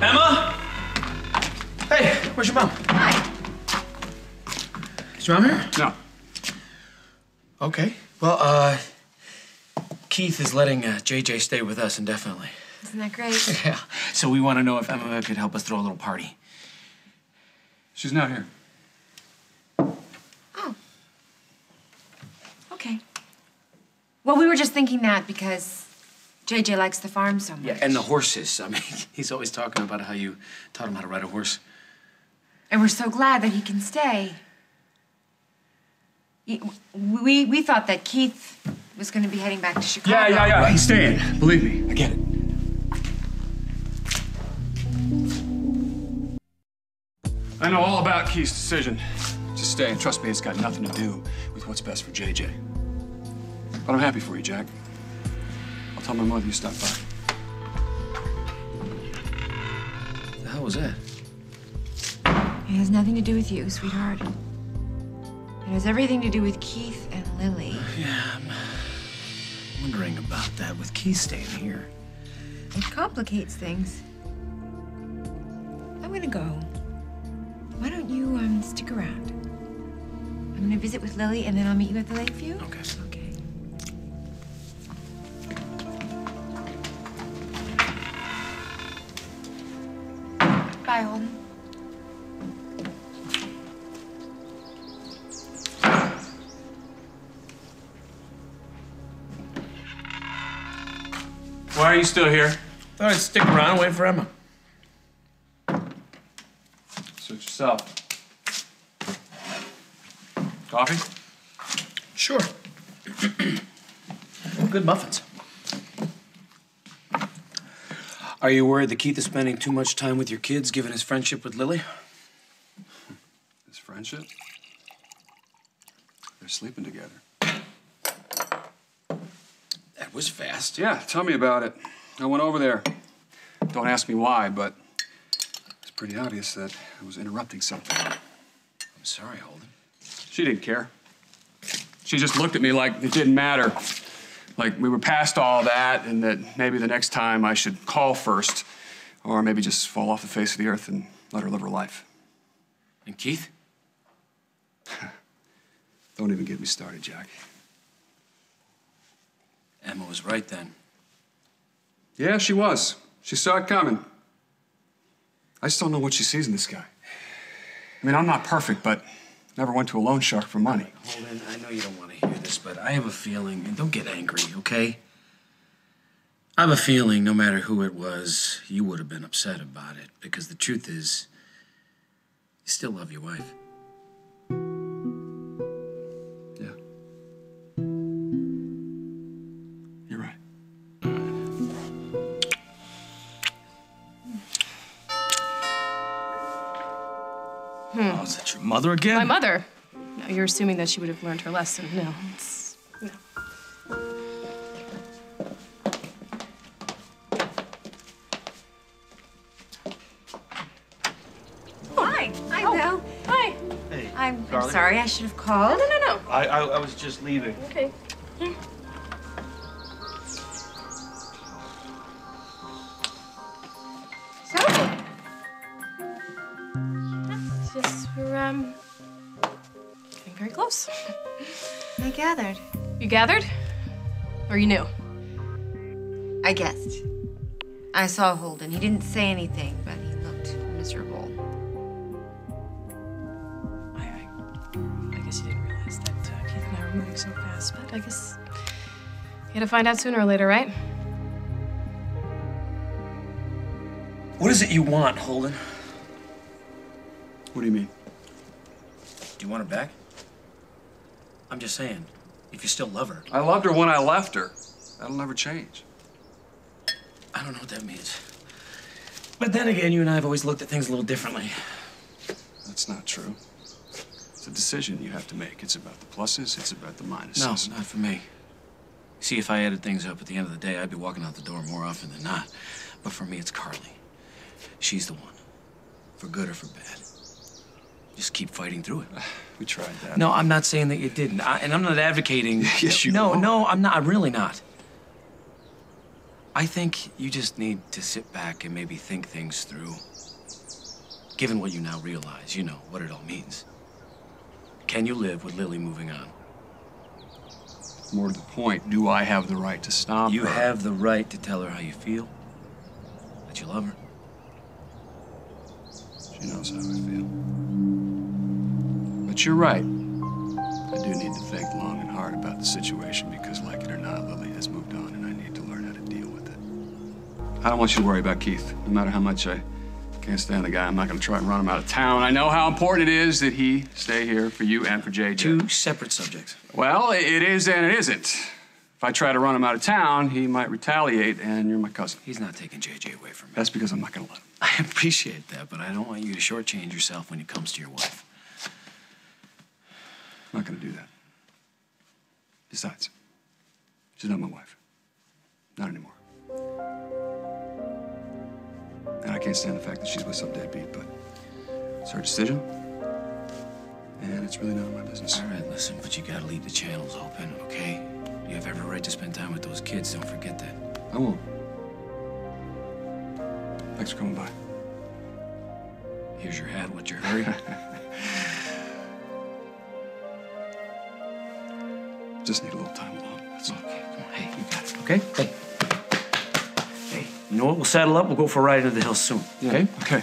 Emma? Hey, where's your mom? Hi. Is your mom here? No. Okay. Well, Keith is letting JJ stay with us indefinitely. Isn't that great? Yeah. So we want to know if Emma could help us throw a little party. She's not here. Oh. Okay. Well, we were just thinking that because JJ likes the farm so much. Yeah, and the horses. I mean, he's always talking about how you taught him how to ride a horse. And we're so glad that he can stay. We thought that Keith was going to be heading back to Chicago. Yeah. He's staying. Believe me, I get it. I know all about Keith's decision to stay, and trust me, it's got nothing to do with what's best for JJ. But I'm happy for you, Jack. I'll tell my mother you stopped by. The hell was that? It has nothing to do with you, sweetheart. It has everything to do with Keith and Lily. Yeah, I'm wondering about that with Keith staying here. It complicates things. I'm gonna go. Why don't you stick around? I'm gonna visit with Lily, and then I'll meet you at the Lakeview. Okay. Okay. Bye, Holden. Why are you still here? Thought I'd stick around and wait for Emma. Suit yourself. Coffee? Sure. Good muffins. Are you worried that Keith is spending too much time with your kids given his friendship with Lily? His friendship? They're sleeping together. That was fast. Yeah, tell me about it. I went over there. Don't ask me why, but it's pretty obvious that I was interrupting something. I'm sorry, Holden. She didn't care. She just looked at me like it didn't matter. Like we were past all that and that maybe the next time I should call first or maybe just fall off the face of the earth and let her live her life. And Keith? Don't even get me started, Jack. Emma was right then. Yeah, she was. She saw it coming. I just don't know what she sees in this guy. I mean, I'm not perfect, but never went to a loan shark for money. Holden, I know you don't want to hear this, but I have a feeling, and don't get angry, okay? I have a feeling no matter who it was, you would have been upset about it, because the truth is, you still love your wife. Yeah. You're right. Oh, is that your mother again? My mother? No, you're assuming that she would have learned her lesson. No, it's... no. Hi. Hi, Will. Hi. Hey, I'm darling. sorry. I should have called. No. I was just leaving. Okay. So, It's just we're, getting very close. I gathered. You gathered? Or you knew? I guessed. I saw Holden. He didn't say anything, but he looked miserable. I guess you didn't realize that Keith and I were moving so fast, but I guess you had to find out sooner or later, right? What is it you want, Holden? What do you mean? Do you want her back? I'm just saying, if you still love her. I loved her when I left her. That'll never change. I don't know what that means. But then again, you and I have always looked at things a little differently. That's not true. It's a decision you have to make. It's about the pluses, it's about the minuses. No, not for me. See, if I added things up at the end of the day, I'd be walking out the door more often than not. But for me, it's Carly. She's the one. For good or for bad. Just keep fighting through it. We tried that. No, I'm not saying that you didn't. And I'm not advocating... Yes, you No, are. no, I'm not. I'm really not. I think you just need to sit back and maybe think things through. Given what you now realize, you know what it all means. Can you live with Lily moving on? More to the point, do I have the right to stop her? You have the right to tell her how you feel, that you love her. She knows how I feel. But you're right. I do need to think long and hard about the situation because, like it or not, Lily has moved on and I need to learn how to deal with it. I don't want you to worry about Keith. No matter how much I can't stand the guy, I'm not going to try and run him out of town. I know how important it is that he stay here for you and for JJ. Two separate subjects. Well, it is and it isn't. If I try to run him out of town, he might retaliate, and you're my cousin. He's not taking JJ away from me. That's because I'm not going to let him. I appreciate that, but I don't want you to shortchange yourself when it comes to your wife. I'm not going to do that. Besides, she's not my wife. Not anymore. And I can't stand the fact that she's with some deadbeat, but it's her decision. And it's really none of my business. All right, listen, but you gotta leave the channels open, okay? You have every right to spend time with those kids, don't forget that. I won't. Thanks for coming by. Here's your hat, what's your hurry? Just need a little time alone, that's all. Okay, come on, hey, you got it, okay? Hey. Hey, you know what? We'll saddle up, we'll go for a ride into the hills soon, okay? Okay.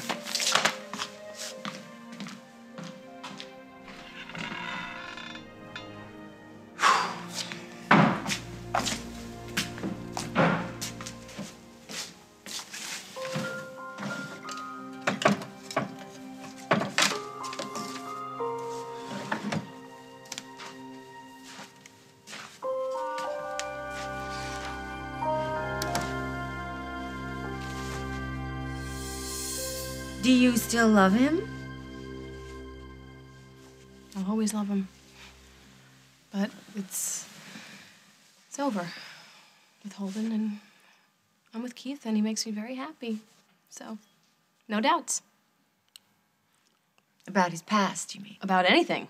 Do you still love him? I'll always love him. But it's over with Holden, and I'm with Keith, and he makes me very happy. So, no doubts. About his past, you mean? About anything. I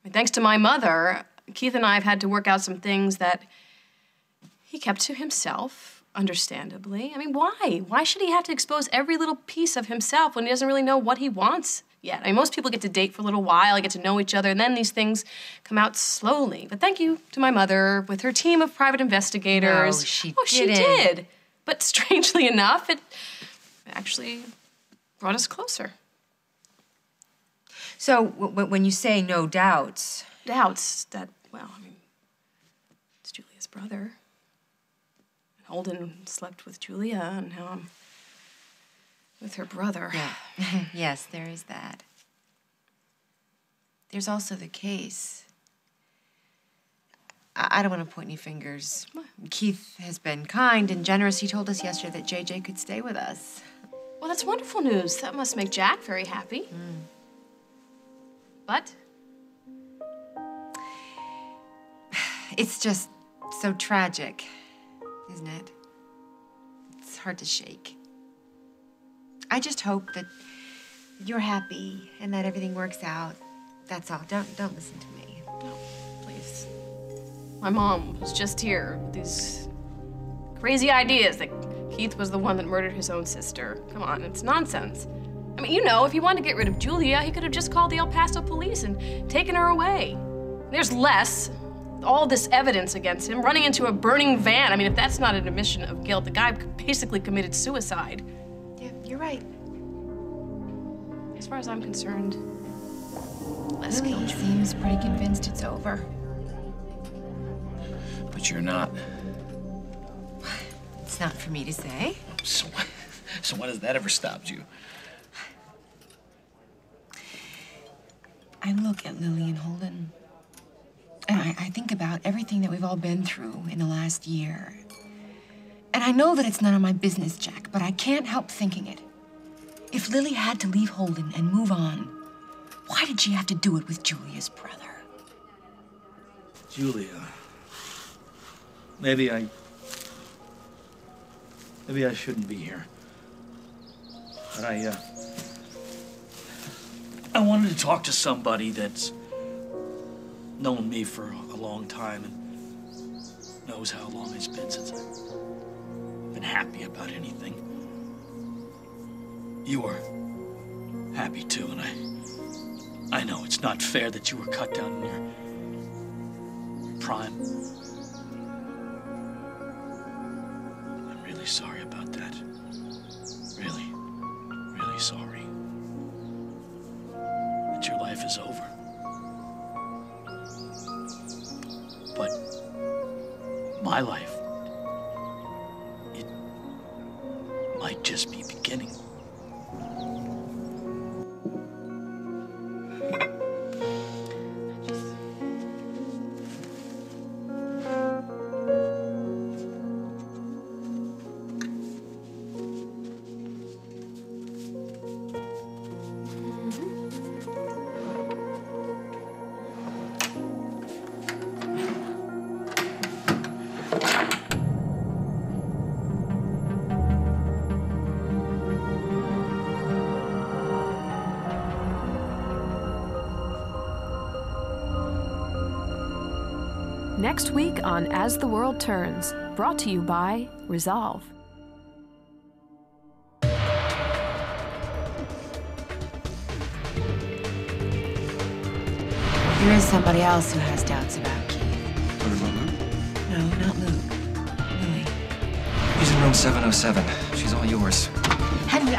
mean, thanks to my mother, Keith and I have had to work out some things that he kept to himself, understandably. I mean, why? Why should he have to expose every little piece of himself when he doesn't really know what he wants yet? I mean, most people get to date for a little while, get to know each other, and then these things come out slowly. But thank you to my mother with her team of private investigators. No, she she did. But strangely enough, it actually brought us closer. So, when you say no doubts... Doubts that, well, I mean, it's Julia's brother. And Holden slept with Julia, and now I'm with her brother. Yeah. Yes, there is that. There's also the case. I don't want to point any fingers. What? Keith has been kind and generous. He told us yesterday that JJ could stay with us. Well, that's wonderful news. That must make Jack very happy. But? It's just so tragic, isn't it? It's hard to shake. I just hope that you're happy and that everything works out. That's all. Don't listen to me. No, please. My mom was just here with these crazy ideas that Keith was the one that murdered his own sister. Come on, it's nonsense. I mean, you know, if he wanted to get rid of Julia, he could have just called the El Paso police and taken her away. There's less. All this evidence against him, running into a burning van. I mean, if that's not an admission of guilt, the guy basically committed suicide. Yeah, you're right. As far as I'm concerned, less Really, guilt. he seems pretty convinced it's over. But you're not. It's not for me to say. So when has that ever stopped you? I look at Lily and Holden, and I think about everything that we've all been through in the last year. And I know that it's none of my business, Jack, but I can't help thinking it. If Lily had to leave Holden and move on, why did she have to do it with Julia's brother? Julia. Maybe I shouldn't be here. But I wanted to talk to somebody that's known me for a long time and knows how long it's been since I've been been happy about anything. You were happy too, and I know it's not fair that you were cut down in your prime. I'm really sorry about that. Really, really sorry. That your life is over. But my life, it might just be beginning. Next week on As the World Turns, brought to you by Resolve. There is somebody else who has doubts about Keith. What about Luke? No, not Luke. Louis. He's in room 707. She's all yours. Henry,